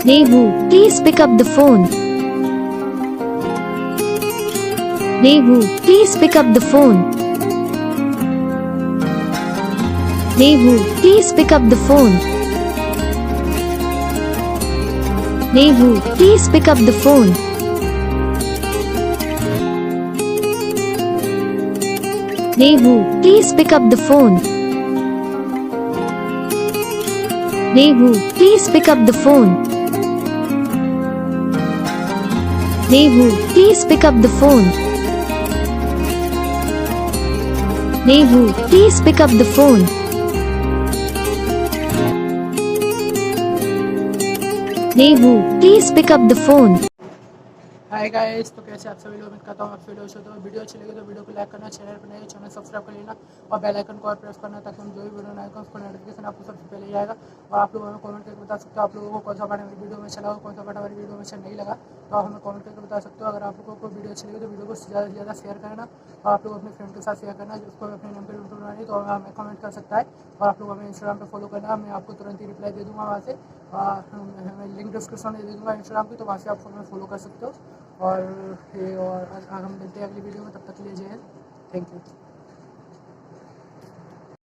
Devu, please pick up the phone. Devu, please pick up the phone. Devu, please pick up the phone. Devu, please pick up the phone. Devu, please pick up the phone. Devu, please pick up the phone. Devu, please pick up the phone. Devu, please pick up the phone. Devu, please pick up the phone. Hi guys, तो कैसे आप सभी लोग, उम्मीद करता हूँ आप सभी लोग से। तो वीडियो अच्छी लगी तो वीडियो को लाइक करना, चैनल पर नए चैनल सब्सक्राइब कर लेना और बेल आइकन को और प्रेस करना, ताकि हम जो भी वीडियो बनाएंगे उसको नोटिफिकेशन आपको सबसे पहले आएगा। और आप लोग हमें कमेंट करके बता सकते हो आप लोगों को कौन सा पार्ट हमारी वीडियो में चला हो, कौन सा पार्ट हमारी वीडियो में अच्छा नहीं लगा, तो आप हमें कमेंट करके बता सकते हो। अगर आप लोगों को वीडियो अच्छी लगी तो वीडियो को ज़्यादा से ज़्यादा शेयर करना और आप लोग अपने फ्रेंड के साथ शेयर करना, जिसको अपने नाम पर वीडियो बनानी तो हमें कमेंट कर सकता है। और आप लोग हमें इंस्टाग्राम पर फॉलो करना, मैं आपको तुरंत ही रिप्लाई दे दूँगा वहाँ से। हमें लिंक डिस्क्रिप्शन में दे दूँगा इंस्टाग्राम की, तो वहाँ से आप हमें फॉलो कर सकते हो। और हम मिलते हैं अगली वीडियो में, तब तक के लिए जय हिंद, थैंक यू।